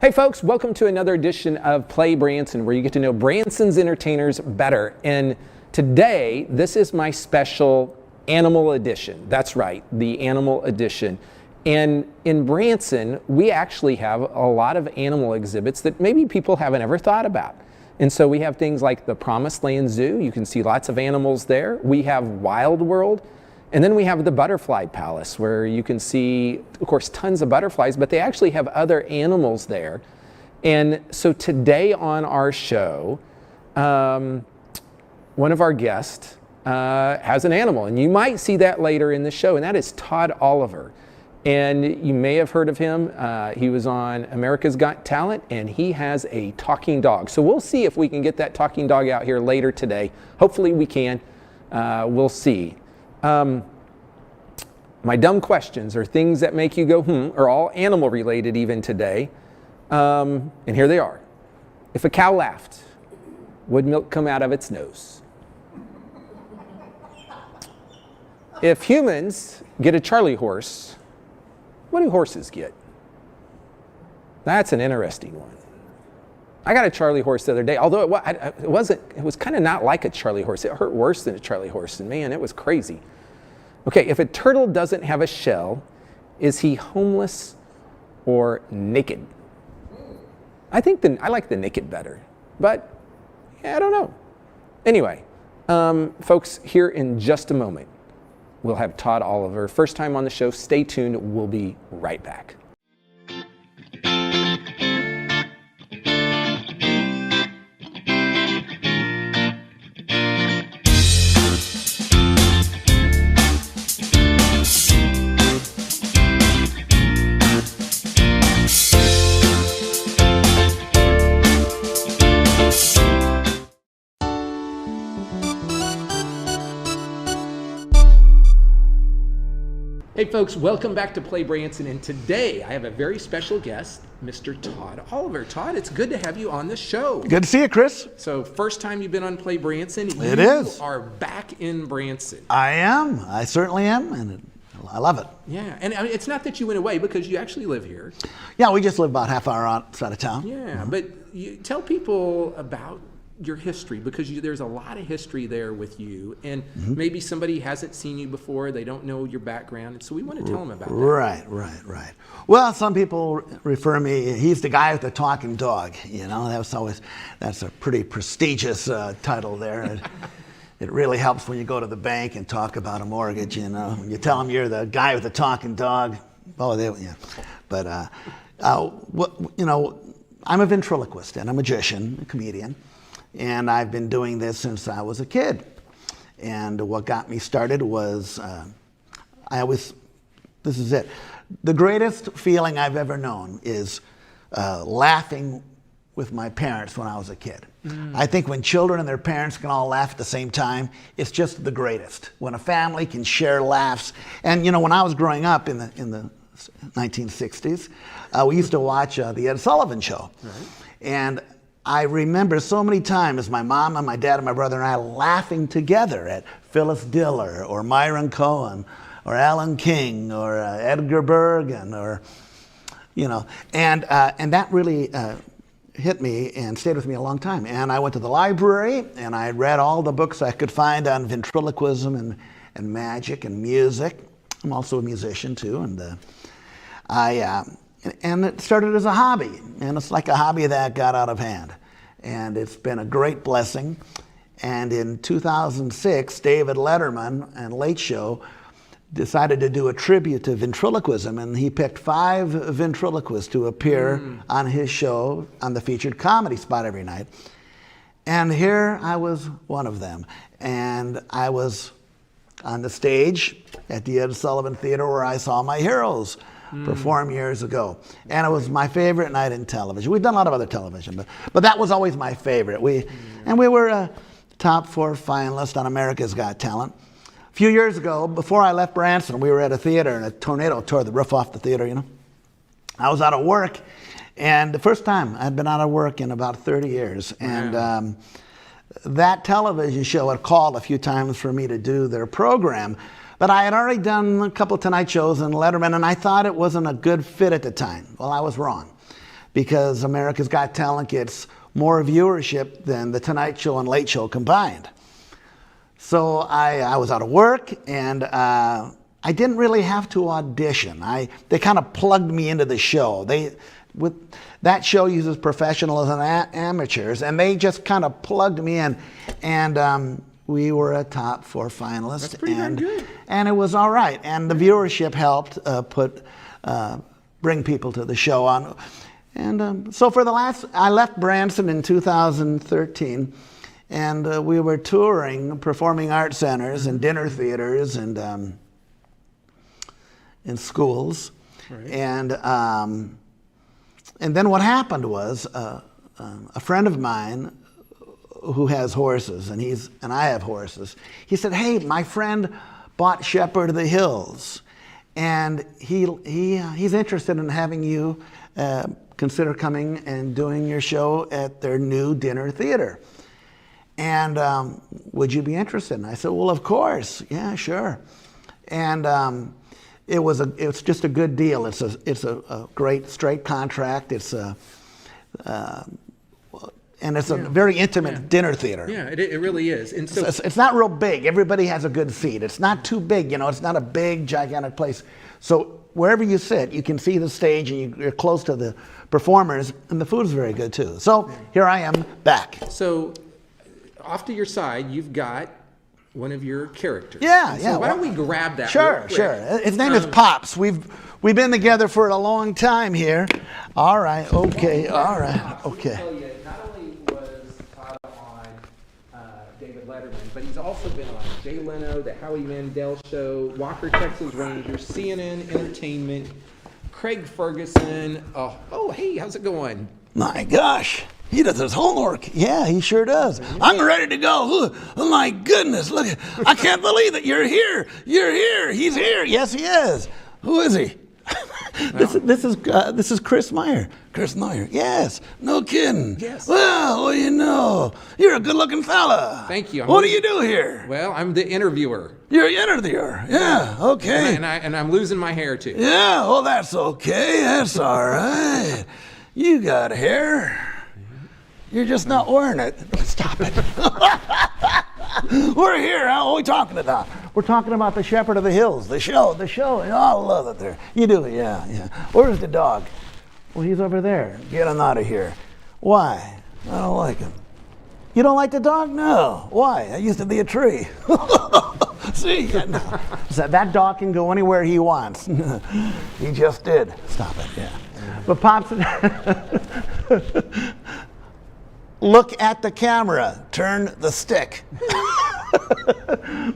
Hey folks, welcome to another edition of Play Branson, where you get to know Branson's entertainers better. And today, this is my special animal edition. That's right, the animal edition. And in Branson, we actually have a lot of animal exhibits that maybe people haven't ever thought about. And so we have things like the Promised Land Zoo. You can see lots of animals there. We have Wild World. And then we have the Butterfly Palace, where you can see, of course, tons of butterflies, but they actually have other animals there. And so today on our show, one of our guests has an animal, and you might see that later in the show, and that is Todd Oliver. And you may have heard of him. He was on America's Got Talent, and he has a talking dog. So we'll see if we can get that talking dog out here later today. Hopefully we can. We'll see. My dumb questions, or things that make you go, are all animal related even today. And here they are. If a cow laughed, would milk come out of its nose? If humans get a Charlie horse, what do horses get? That's an interesting one. I got a Charlie horse the other day, although it was kind of not like a Charlie horse. It hurt worse than a Charlie horse, and man, it was crazy. Okay, if a turtle doesn't have a shell, is he homeless or naked? I like the naked better, but yeah, I don't know. Anyway, folks, here in just a moment, we'll have Todd Oliver. First time on the show. Stay tuned. We'll be right back. Hey folks, welcome back to Play Branson, and today I have a very special guest, Mr. Todd Oliver. Todd, it's good to have you on the show. Good to see you, Chris. So, first time you've been on Play Branson. It is. You are back in Branson. I am. I certainly am, and I love it. Yeah, and I mean, it's not that you went away, because you actually live here. Yeah, we just live about half hour outside of town. Yeah, but you tell people about your history, because there's a lot of history there with you, and maybe somebody hasn't seen you before, they don't know your background, and so we want to tell them about that. Right. Well, some people refer me, he's the guy with the talking dog, you know, that's a pretty prestigious title there. It really helps when you go to the bank and talk about a mortgage, you know, when you tell them you're the guy with the talking dog, but you know, I'm a ventriloquist and a magician, a comedian. And I've been doing this since I was a kid. And what got me started was, this is it. The greatest feeling I've ever known is laughing with my parents when I was a kid. I think when children and their parents can all laugh at the same time, it's just the greatest. When a family can share laughs. And you know, when I was growing up in the 1960s, we used to watch the Ed Sullivan Show. Right. And I remember so many times my mom and my dad and my brother and I laughing together at Phyllis Diller or Myron Cohen or Alan King or Edgar Bergen, or, you know, and that really hit me and stayed with me a long time. And I went to the library and I read all the books I could find on ventriloquism and magic and music. I'm also a musician too, and it started as a hobby, and it's like a hobby that got out of hand. And it's been a great blessing. And in 2006, David Letterman and Late Show decided to do a tribute to ventriloquism, and he picked 5 ventriloquists to appear on his show on the featured comedy spot every night. And here I was one of them. And I was on the stage at the Ed Sullivan Theater where I saw my heroes perform years ago. And it was my favorite night in television. We've done a lot of other television, but that was always my favorite. We were a top 4 finalist on America's Got Talent. A few years ago, before I left Branson, we were at a theater and a tornado tore the roof off the theater, you know. I was out of work, and the first time I'd been out of work in about 30 years. And that television show had called a few times for me to do their program. But I had already done a couple Tonight shows and Letterman, and I thought it wasn't a good fit at the time. Well, I was wrong. because America's Got Talent gets more viewership than The Tonight Show and Late Show combined. So I was out of work, and I didn't really have to audition. They kind of plugged me into the show. That show uses professionals and amateurs, and they just kind of plugged me in, and we were a top 4 finalist. That's pretty darn good. And it was all right, and the viewership helped bring people to the show on. And so I left Branson in 2013, and we were touring, performing art centers and dinner theaters and in schools. Right. And then what happened was a friend of mine who has horses, and I have horses, he said, "Hey, my friend bought Shepherd of the Hills, and he's interested in having you consider coming and doing your show at their new dinner theater. And would you be interested?" And I said, "Well, of course, yeah, sure." And it's just a good deal. It's a great straight contract. It's a very intimate dinner theater. Yeah, it really is. And so it's not real big. Everybody has a good seat. It's not too big. It's not a big, gigantic place. So wherever you sit, you can see the stage, and you're close to the performers, and the food is very good too. So here I am back. So off to your side, you've got one of your characters. Yeah. So why don't we grab that? Sure. His name is Pops. We've been together for a long time here. All right. Okay. All right. Okay. Tell you, not only was Todd on David Letterman, but he's also been on Jay Leno, The Howie Mandel Show, Walker Texas Rangers, CNN Entertainment, Craig Ferguson. Oh, hey, how's it going? My gosh. He does his homework. Yeah, he sure does. I'm ready to go. Oh my goodness, look. I can't believe that you're here. You're here. He's here. Yes, he is. Who is he? This is Chris Meyer. Chris Meyer. Yes. No kidding. Yes. Well, you're a good-looking fella. Thank you. What do you do here? Well, I'm the interviewer. You're an interviewer. Yeah. Okay. And I'm losing my hair too. Yeah. Well, that's okay. That's all right. You got hair. You're just not wearing it. Stop it. We're here. What are we talking about? We're talking about the Shepherd of the Hills, the show. Oh, I love it there. You do, yeah. Where's the dog? Well, he's over there. Get him out of here. Why? I don't like him. You don't like the dog? No. Why? I used to be a tree. See? No. So that dog can go anywhere he wants. He just did. Stop it, yeah. But Pops... Look at the camera. Turn the stick.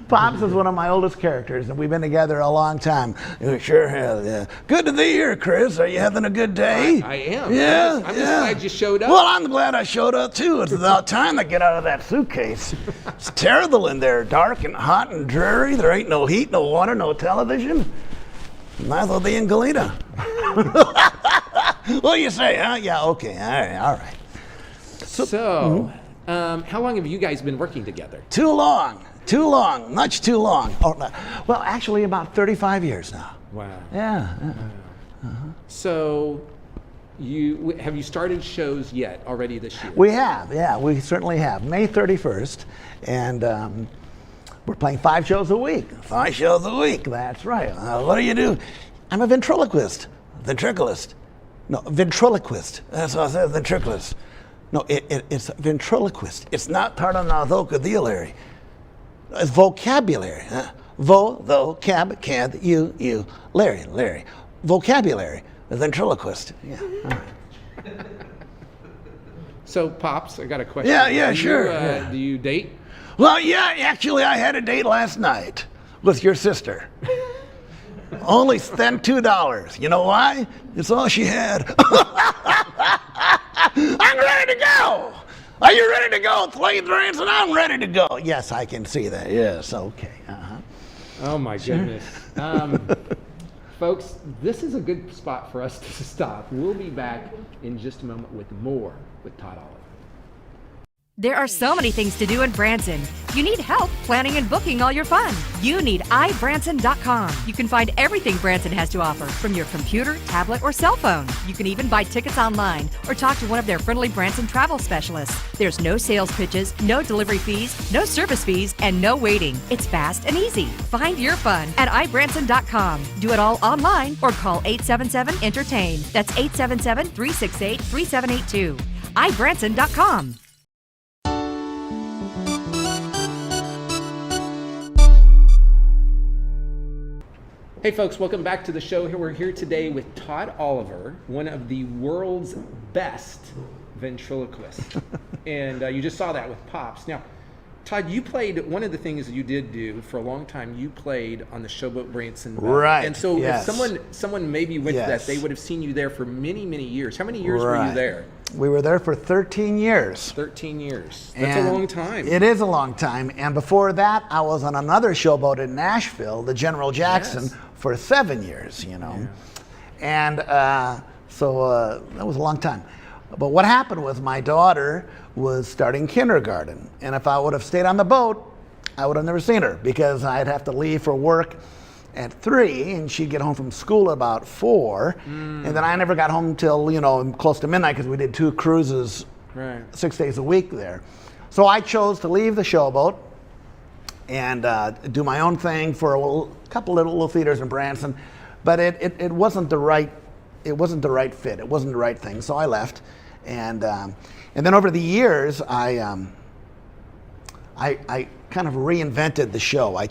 Pops is one of my oldest characters, and we've been together a long time. You sure have, yeah. Good to be here, Chris. Are you having a good day? I am. Yeah, I'm just glad you showed up. Well, I'm glad I showed up, too. It's about time to get out of that suitcase. It's terrible in there. Dark and hot and dreary. There ain't no heat, no water, no television. Might as well be in Galena. What do you say, huh? Yeah, okay. All right. So, how long have you guys been working together? Too long, much too long. Oh, no. Well, actually about 35 years now. Wow. Yeah. So, have you started shows yet already this year? We have, yeah, we certainly have. May 31st, and we're playing 5 shows a week. 5 shows a week, that's right. What do you do? I'm a ventriloquist. No, ventriloquist. That's what I said, ventriloquist. No, it's ventriloquist. It's not tardanathocathilary. It's vocabulary. Larry. Vocabulary. The ventriloquist. Yeah. All right. So, Pops, I got a question. Yeah, sure. Do you date? Well, yeah, actually, I had a date last night with your sister. Only spent $2. You know why? It's all she had. I'm ready to go. Are you ready to go, PLAYBranson? I'm ready to go. Yes, I can see that. Yes, okay. Oh, my goodness. Folks, this is a good spot for us to stop. We'll be back in just a moment with more with Todd Oliver. There are so many things to do in Branson. You need help planning and booking all your fun. You need PLAYBranson.com. You can find everything Branson has to offer from your computer, tablet, or cell phone. You can even buy tickets online or talk to one of their friendly Branson travel specialists. There's no sales pitches, no delivery fees, no service fees, and no waiting. It's fast and easy. Find your fun at PLAYBranson.com. Do it all online or call 877-ENTERTAIN. That's 877-368-3782. PLAYBranson.com. Hey folks, welcome back to the show. We're here today with Todd Oliver, one of the world's best ventriloquists. And you just saw that with Pops. Now, Todd, you played, one of the things you did do for a long time, you played on the Showboat Branson. Right. And so yes. if someone maybe went to that, they would have seen you there for many, many years. How many years were you there? We were there for 13 years. 13 years. That's a long time. It is a long time. And before that, I was on another showboat in Nashville, the General Jackson, for 7 years, you know. Yeah. And so that was a long time. But what happened was my daughter was starting kindergarten. And if I would have stayed on the boat, I would have never seen her because I'd have to leave for work at 3 and she'd get home from school at about 4. And then I never got home till, you know, close to midnight because we did 2 cruises 6 days a week there. So I chose to leave the showboat and do my own thing for a couple little theaters in Branson, but it wasn't the right fit. It wasn't the right thing. So I left, and then over the years I kind of reinvented the show. I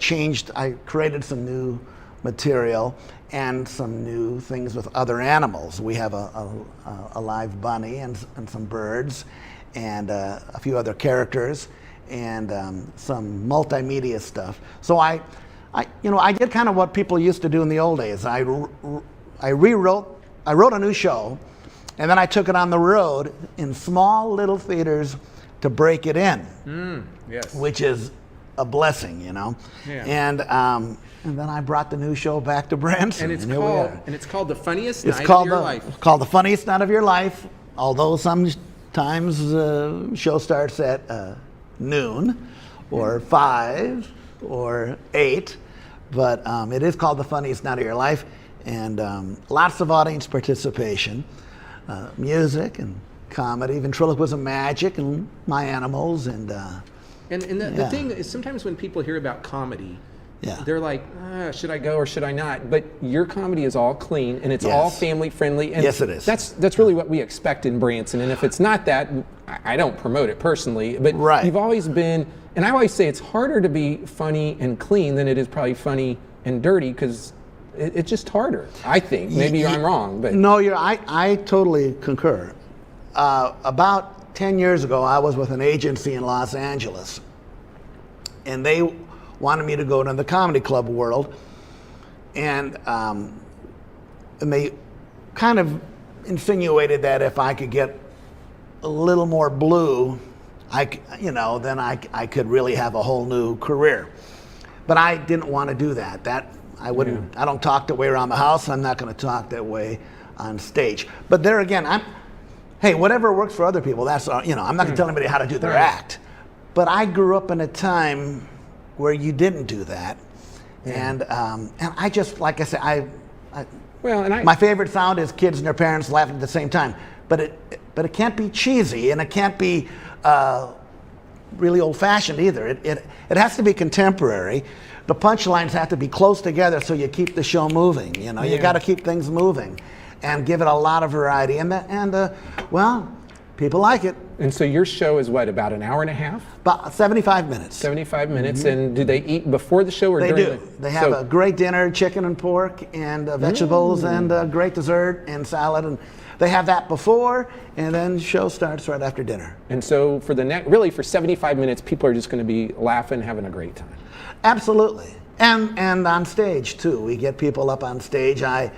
created some new material and some new things with other animals. We have a live bunny and some birds and a few other characters and some multimedia stuff. So I did kind of what people used to do in the old days. I wrote a new show, and then I took it on the road in small little theaters to break it in, which is a blessing, you know. Yeah. And then I brought the new show back to Branson. And it's called The Funniest Night of Your Life. It's called The Funniest Night of Your Life, although sometimes the show starts at noon or 5 or 8, but it is called The Funniest Night of Your Life, and lots of audience participation, music and comedy, ventriloquism, magic, and my animals, and the thing is, sometimes when people hear about comedy, they're like, should I go or should I not? But your comedy is all clean and it's all family friendly. And yes, it is. That's really what we expect in Branson. And if it's not that, I don't promote it personally. But you've always been, and I always say it's harder to be funny and clean than it is probably funny and dirty, because it's just harder, I think. Maybe I'm wrong. But no, I totally concur. About 10 years ago, I was with an agency in Los Angeles, and they wanted me to go into the comedy club world, and they kind of insinuated that if I could get a little more blue, then I could really have a whole new career. But I didn't want to do that. I wouldn't. I don't talk that way around the house. I'm not going to talk that way on stage. But there again, hey, whatever works for other people. That's I'm not going to tell anybody how to do their act. But I grew up in a time where you didn't do that, and I just, like I said, my favorite sound is kids and their parents laughing at the same time. But it can't be cheesy, and it can't be really old-fashioned either. It has to be contemporary. The punchlines have to be close together so you keep the show moving. You got to keep things moving, and give it a lot of variety. Well, people like it. And so your show is what, about an hour and a half? About 75 minutes. 75 minutes. And do they eat before the show or during? They do. They have a great dinner, chicken and pork, and vegetables, and a great dessert and salad, and they have that before, and then show starts right after dinner. And so for for 75 minutes, people are just going to be laughing, having a great time. Absolutely. And on stage too. We get people up on stage. I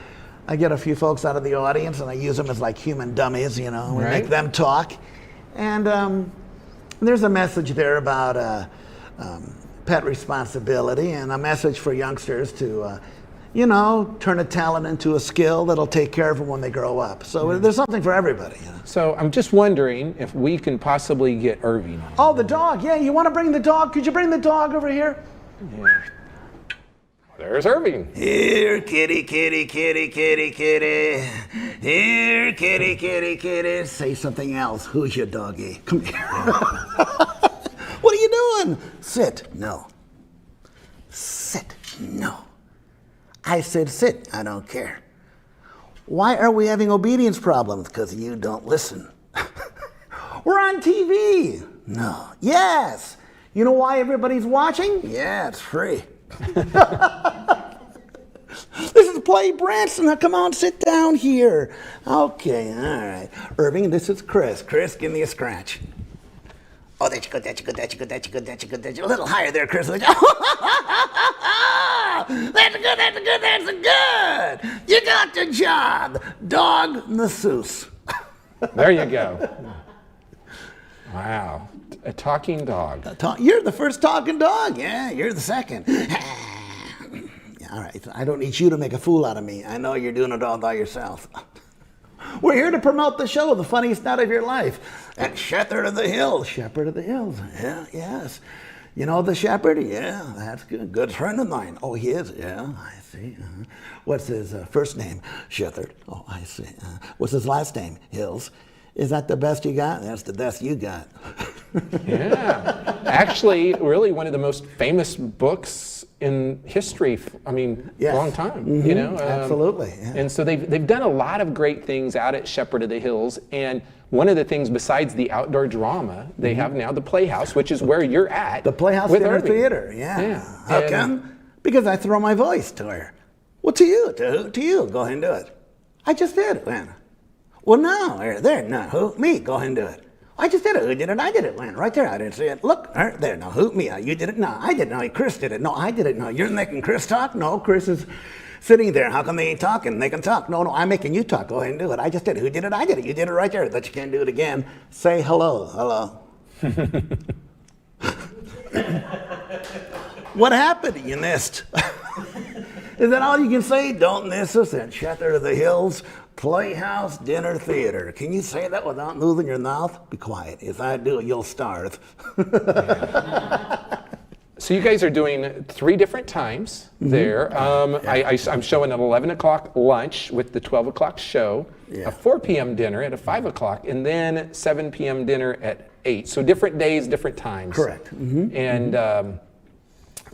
get a few folks out of the audience, and I use them as like human dummies, we make them talk. And there's a message there about pet responsibility, and a message for youngsters to you know, turn a talent into a skill that'll take care of them when they grow up. So there's something for everybody. You know? So I'm just wondering if we can possibly get Irving on. Oh, the dog. Yeah, you want to bring the dog? Could you bring the dog over here? Yeah. There's Irving. Here, kitty, kitty, kitty, kitty, kitty. Here, kitty, kitty, kitty. Say something else. Who's your doggy? Come here. What are you doing? Sit. No. Sit. No. I said sit. I don't care. Why are we having obedience problems? Because you don't listen. We're on TV. No. Yes. You know why everybody's watching? Yeah, it's free. This is PLAYBranson. Now come on, sit down here. Okay, all right. Irving, this is Chris. Chris, give me a scratch. Oh, that's good, that's good, that's good, that's good, that's good, that's good. A little higher there, Chris. That's good, that's good, that's good. You got the job. Dog masseuse. There you go. Wow. A talking dog. You're the first talking dog. Yeah, you're the second. All right, I don't need you to make a fool out of me. I know you're doing it all by yourself. We're here to promote the show, the funniest night of your life. At Shepherd of the Hills. Shepherd of the Hills. Yeah, yes. You know the shepherd? Yeah, that's good. Good friend of mine. Oh, he is? Yeah, I see. What's his first name? Shepherd. Oh, I see. What's his last name? Hills. Is that the best you got? That's the best you got. Yeah. Actually, really one of the most famous books in history. I mean, Yes. long time, Mm-hmm. you know? Absolutely. Yeah. And so they've done a lot of great things out at Shepherd of the Hills. And one of the things besides the outdoor drama, they have now the Playhouse, which is where you're at. The Playhouse with Dinner Irving. Theater, yeah. Yeah. How And- come? Because I throw my voice to her. Well, to you, to you. Go ahead and do it. I just did it, man. Well, no, there, no, who? Me, go ahead and do it. I just did it. Who did it? I did it, man. Right there, I didn't see it. Look, there, no, who? Me, you did it? No, I did it. No, Chris did it. No, I did it. No, you're making Chris talk? No, Chris is sitting there. How come they ain't talking? They can talk. No, I'm making you talk. Go ahead and do it. I just did it. Who did it? I did it. You did it right there. But you can't do it again. Say hello. Hello. What happened? You missed. Is that all you can say? Don't miss us at Shepherd of the Hills Playhouse Dinner Theater. Can you say that without moving your mouth? Be quiet. If I do, you'll starve. So you guys are doing 3 different times there. I'm showing an 11 o'clock lunch with the 12 o'clock show, Yeah. a 4 p.m. dinner at a 5 o'clock, and then 7 p.m. dinner at 8. So different days, different times. Correct. Mm-hmm. And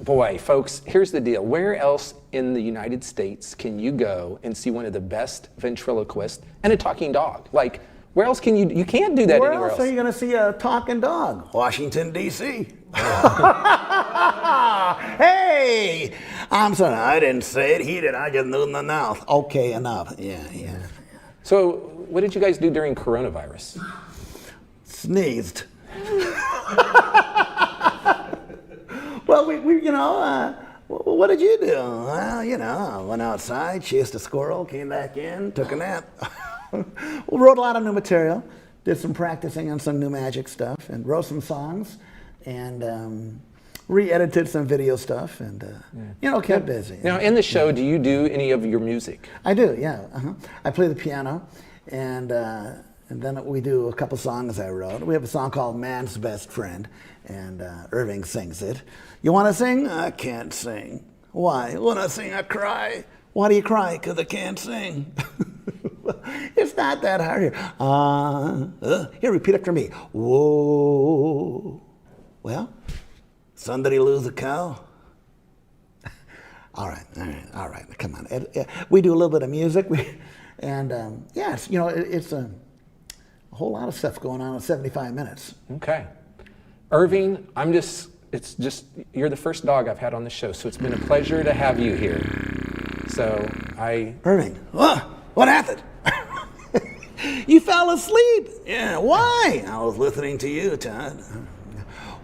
boy, folks, here's the deal. Where else in the United States can you go and see one of the best ventriloquists and a talking dog? Like, where else can you can't do that Where anywhere else are you going to see a talking dog? Washington, D.C. Hey! I'm sorry, I didn't say it. He did. I just knew in the mouth. Okay, enough. Yeah. So what did you guys do during coronavirus? Sneezed. Well, we you know, what did you do? Well, you know, I went outside, chased a squirrel, came back in, took a nap. We wrote a lot of new material, did some practicing on some new magic stuff, and wrote some songs, and re-edited some video stuff, and you know, kept busy. Now, in the show, do you do any of your music? I do, yeah. I play the piano, and then we do a couple songs I wrote. We have a song called Man's Best Friend, and Irving sings it. You want to sing? I can't sing. Why? When I sing, I cry. Why do you cry? Because I can't sing. It's not that hard. Here, repeat after me. Whoa. Well, somebody lose a cow? All right. Come on. We do a little bit of music. Yes, you know, it's a whole lot of stuff going on in 75 minutes. Okay. Irving, it's just, you're the first dog I've had on the show, so it's been a pleasure to have you here. Irving, what happened? You fell asleep. Yeah, why? I was listening to you, Todd.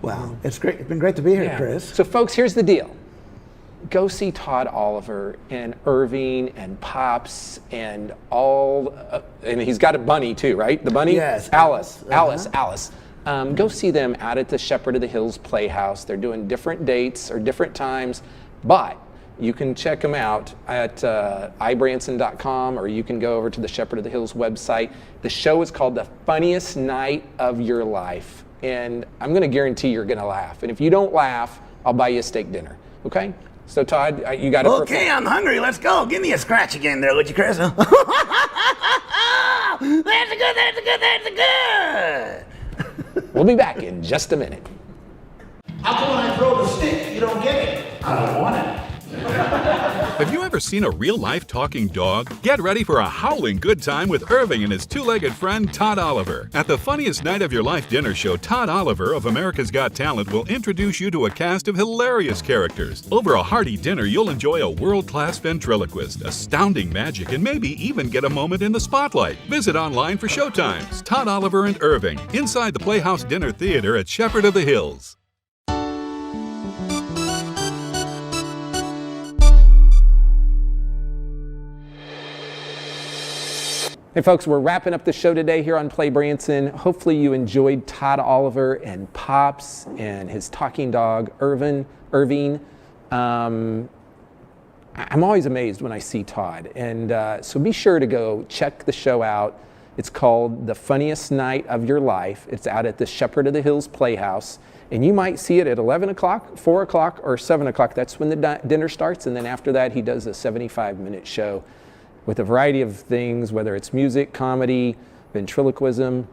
Well, it's great. It's been great to be here, Chris. So folks, here's the deal. Go see Todd Oliver and Irving and Pops and all, and he's got a bunny too, right? The bunny? Yes. Alice. Go see them out at the Shepherd of the Hills Playhouse. They're doing different dates or different times, but you can check them out at PLAYBranson.com, or you can go over to the Shepherd of the Hills website. The show is called The Funniest Night of Your Life, and I'm going to guarantee you're going to laugh. And if you don't laugh, I'll buy you a steak dinner. Okay? So Todd, you got it. Okay, I'm hungry. Let's go. Give me a scratch again there, would you, Chris? That's good. We'll be back in just a minute. How come when I throw the stick, you don't get it? I don't want it. Have you ever seen a real-life talking dog? Get ready for a howling good time with Irving and his two-legged friend Todd Oliver. At the Funniest Night of Your Life dinner show, Todd Oliver of America's Got Talent will introduce you to a cast of hilarious characters. Over a hearty dinner, you'll enjoy a world-class ventriloquist, astounding magic, and maybe even get a moment in the spotlight. Visit online for showtimes. Todd Oliver and Irving, inside the Playhouse Dinner Theater at Shepherd of the Hills. Hey folks, we're wrapping up the show today here on Play Branson. Hopefully you enjoyed Todd Oliver and Pops and his talking dog, Irving. I'm always amazed when I see Todd. And so be sure to go check the show out. It's called The Funniest Night of Your Life. It's out at the Shepherd of the Hills Playhouse. And you might see it at 11 o'clock, 4 o'clock, or 7 o'clock. That's when the dinner starts. And then after that, he does a 75-minute show with a variety of things, whether it's music, comedy, ventriloquism,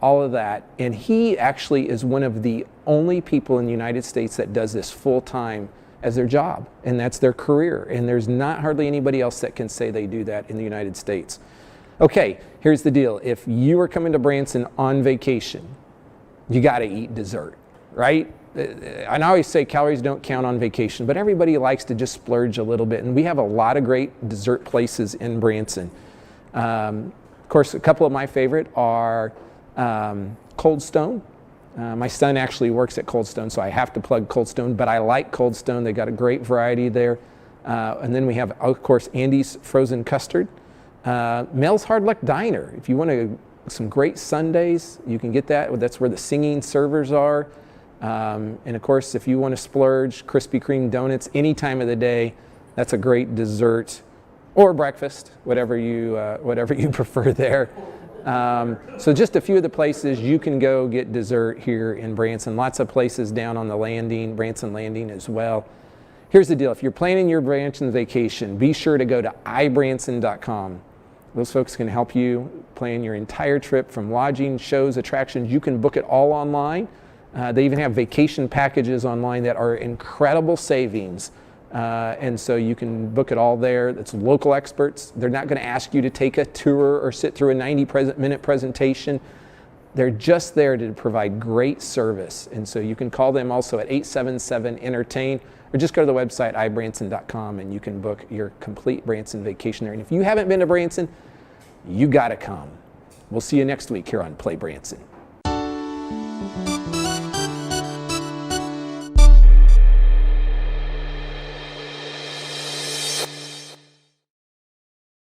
all of that. And he actually is one of the only people in the United States that does this full-time as their job, and that's their career. And there's not hardly anybody else that can say they do that in the United States. Okay, here's the deal. If you are coming to Branson on vacation, you gotta eat dessert, right? I always say calories don't count on vacation, but everybody likes to just splurge a little bit. And we have a lot of great dessert places in Branson. Of course, a couple of my favorite are Cold Stone. My son actually works at Cold Stone, so I have to plug Cold Stone, but I like Cold Stone. They got a great variety there. And then we have, of course, Andy's Frozen Custard. Mel's Hard Luck Diner. If you want some great sundaes, you can get that. That's where the singing servers are. And of course, if you want to splurge, Krispy Kreme donuts any time of the day, that's a great dessert or breakfast, whatever you prefer there. So just a few of the places you can go get dessert here in Branson. Lots of places down on the landing, Branson Landing as well. Here's the deal. If you're planning your Branson vacation, be sure to go to ibranson.com. Those folks can help you plan your entire trip, from lodging, shows, attractions. You can book it all online. They even have vacation packages online that are incredible savings. And so you can book it all there. It's local experts. They're not going to ask you to take a tour or sit through a 90-minute presentation. They're just there to provide great service. And so you can call them also at 877-ENTERTAIN, or just go to the website ibranson.com and you can book your complete Branson vacation there. And if you haven't been to Branson, you got to come. We'll see you next week here on Play Branson.